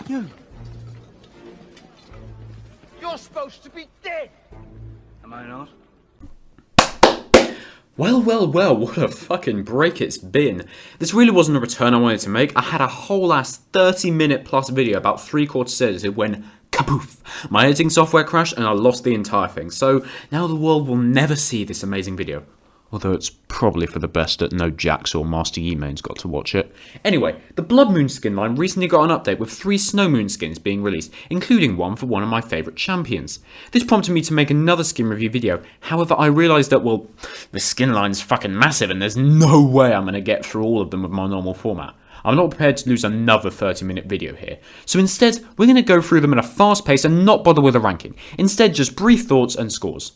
You. You're supposed to be dead. Am I not? Well, what a fucking break it's been. This really wasn't a return I wanted to make. I had a whole ass 30-minute plus video about 3/4 edited when kapoof, my editing software crashed and I lost the entire thing. So now the world will never see this amazing video. Although it's probably for the best that no Jax or Master Yi mains got to watch it. Anyway, the Blood Moon skin line recently got an update with 3 Snow Moon skins being released, including one for one of my favourite champions. This prompted me to make another skin review video. However, I realised that, well, the skin line's fucking massive and there's no way I'm going to get through all of them with my normal format. I'm not prepared to lose another 30-minute video here. So instead, we're going to go through them at a fast pace and not bother with a ranking. Instead, just brief thoughts and scores.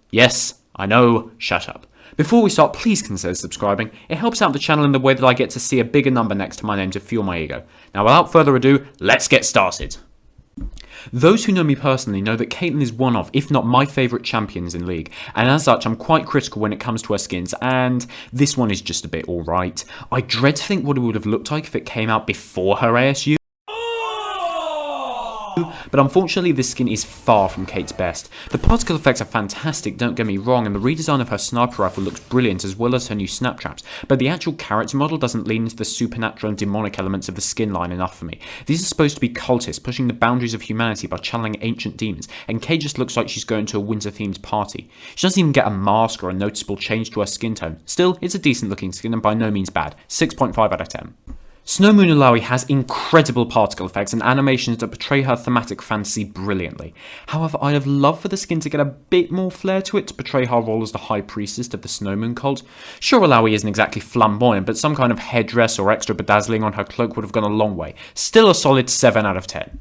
Yes, I know, shut up. Before we start, please consider subscribing. It helps out the channel in the way that I get to see a bigger number next to my name to fuel my ego. Now without further ado, let's get started. Those who know me personally know that Caitlyn is one of, if not my favourite champions in League, and as such I'm quite critical when it comes to her skins, and this one is just a bit alright. I dread to think what it would have looked like if it came out before her ASU. But unfortunately this skin is far from Kate's best. The particle effects are fantastic, don't get me wrong, and the redesign of her sniper rifle looks brilliant as well as her new snap traps, but the actual character model doesn't lean into the supernatural and demonic elements of the skin line enough for me. These are supposed to be cultists, pushing the boundaries of humanity by channeling ancient demons, and Kate just looks like she's going to a winter themed party. She doesn't even get a mask or a noticeable change to her skin tone. Still, it's a decent looking skin and by no means bad. 6.5 out of 10. Snow Moon Alawi has incredible particle effects and animations that portray her thematic fantasy brilliantly. However, I'd have loved for the skin to get a bit more flair to it to portray her role as the high priestess of the Snow Moon cult. Sure, Alawi isn't exactly flamboyant, but some kind of headdress or extra bedazzling on her cloak would have gone a long way. Still a solid 7 out of 10.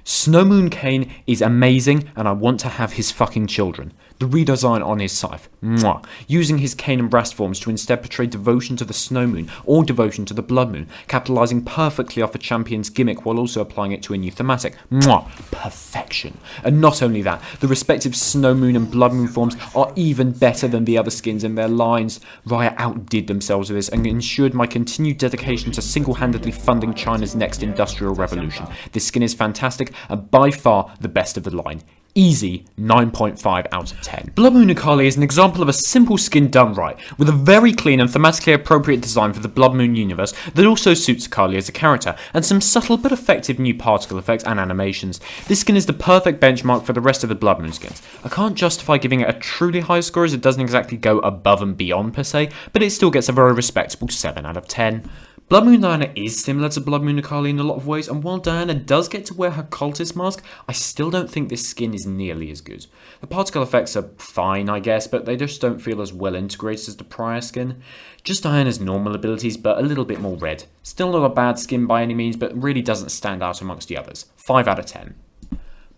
Snow Moon Kane is amazing and I want to have his fucking children. The redesign on his scythe, mwah, using his Kane and Brast forms to instead portray devotion to the Snow Moon or devotion to the Blood Moon, capitalising perfectly off the champion's gimmick while also applying it to a new thematic, mwah, perfection. And not only that, the respective Snow Moon and Blood Moon forms are even better than the other skins in their lines. Riot outdid themselves with this and ensured my continued dedication to single-handedly funding China's next industrial revolution. This skin is fantastic and by far the best of the line. Easy 9.5 out of 10. Blood Moon Akali is an example of a simple skin done right, with a very clean and thematically appropriate design for the Blood Moon universe that also suits Akali as a character, and some subtle but effective new particle effects and animations. This skin is the perfect benchmark for the rest of the Blood Moon skins. I can't justify giving it a truly high score as it doesn't exactly go above and beyond per se, but it still gets a very respectable 7 out of 10. Blood Moon Diana is similar to Blood Moon Akali in a lot of ways, and while Diana does get to wear her cultist mask, I still don't think this skin is nearly as good. The particle effects are fine, I guess, but they just don't feel as well integrated as the prior skin. Just Diana's normal abilities, but a little bit more red. Still not a bad skin by any means, but really doesn't stand out amongst the others. 5 out of 10.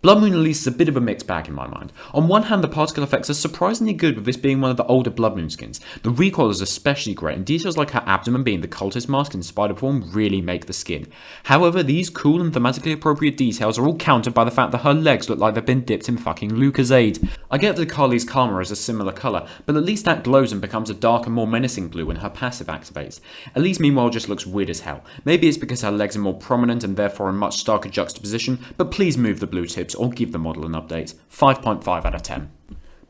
Blood Moon Elise is a bit of a mixed bag in my mind. On one hand, the particle effects are surprisingly good with this being one of the older Blood Moon skins. The recoil is especially great, and details like her abdomen being the cultist mask in spider form really make the skin. However, these cool and thematically appropriate details are all countered by the fact that her legs look like they've been dipped in fucking Lucozade. I get that Kali's Karma is a similar colour, but at least that glows and becomes a darker, more menacing blue when her passive activates. Elise meanwhile just looks weird as hell. Maybe it's because her legs are more prominent and therefore in much starker juxtaposition, but please move the blue tips or give the model an update. 5.5 out of 10.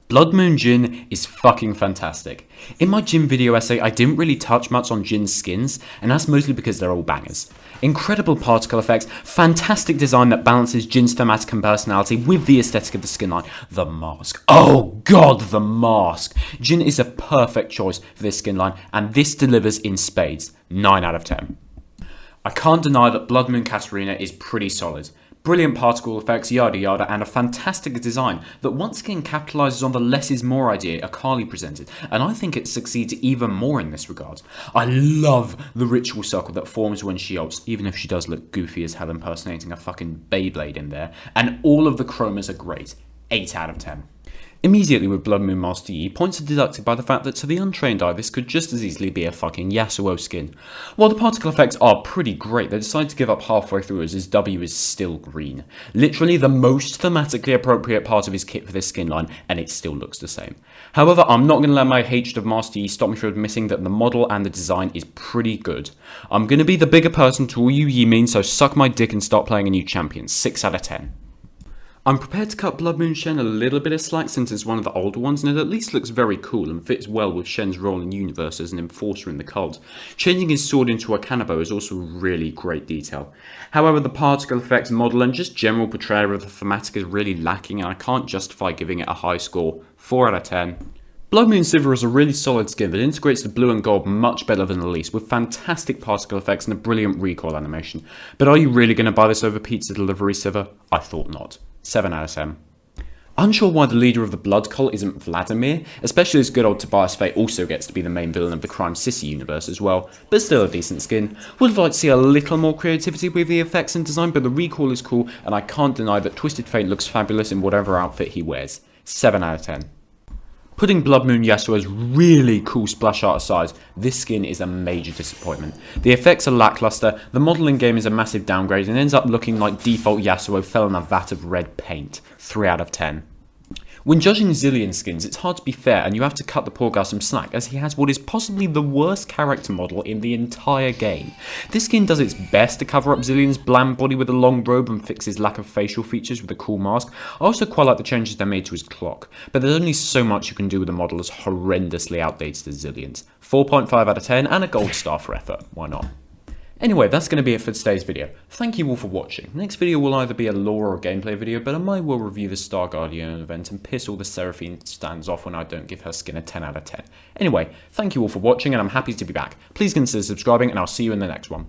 Blood Moon Jhin is fucking fantastic. In my Jhin video essay, I didn't really touch much on Jhin's skins, and that's mostly because they're all bangers. Incredible particle effects, fantastic design that balances Jhin's thematic and personality with the aesthetic of the skin line. The mask. Oh god, the mask. Jhin is a perfect choice for this skin line, and this delivers in spades. 9 out of 10. I can't deny that Blood Moon Katarina is pretty solid. Brilliant particle effects, yada yada, and a fantastic design that once again capitalises on the less is more idea Akali presented, and I think it succeeds even more in this regard. I love the ritual circle that forms when she ults, even if she does look goofy as hell impersonating a fucking Beyblade in there, and all of the chromas are great. 8 out of 10. Immediately with Blood Moon Master Yi, points are deducted by the fact that to the untrained eye this could just as easily be a fucking Yasuo skin. While the particle effects are pretty great, they decide to give up halfway through as his W is still green. Literally the most thematically appropriate part of his kit for this skin line, and it still looks the same. However, I'm not going to let my hatred of Master Yi stop me from admitting that the model and the design is pretty good. I'm going to be the bigger person to all you Yi mean, so suck my dick and start playing a new champion. 6 out of 10. I'm prepared to cut Blood Moon Shen a little bit of slack since it's one of the older ones, and it at least looks very cool and fits well with Shen's role in universe as an enforcer in the cult. Changing his sword into a Kanabo is also a really great detail. However, the particle effects model and just general portrayal of the thematic is really lacking, and I can't justify giving it a high score. 4 out of 10. Blood Moon Sivir is a really solid skin that integrates the blue and gold much better than Elise, with fantastic particle effects and a brilliant recoil animation. But are you really going to buy this over pizza delivery, Sivir? I thought not. 7 out of 10. Unsure why the leader of the Blood Cult isn't Vladimir, especially as good old Tobias Fate also gets to be the main villain of the Crime City universe as well, but still a decent skin. Would have liked to see a little more creativity with the effects and design, but the recoil is cool, and I can't deny that Twisted Fate looks fabulous in whatever outfit he wears. 7 out of 10. Putting Blood Moon Yasuo's really cool splash art aside, this skin is a major disappointment. The effects are lackluster, the model in game is a massive downgrade and ends up looking like default Yasuo fell in a vat of red paint. 3 out of 10. When judging Zilean skins, it's hard to be fair and you have to cut the poor guy some slack as he has what is possibly the worst character model in the entire game. This skin does its best to cover up Zilean's bland body with a long robe and fix his lack of facial features with a cool mask. I also quite like the changes they made to his clock, but there's only so much you can do with a model as horrendously outdated as Zilean's. 4.5 out of 10 and a gold star for effort, why not? Anyway, that's going to be it for today's video. Thank you all for watching. Next video will either be a lore or gameplay video, but I might well review the Star Guardian event and piss all the Seraphine stands off when I don't give her skin a 10 out of 10. Anyway, thank you all for watching and I'm happy to be back. Please consider subscribing and I'll see you in the next one.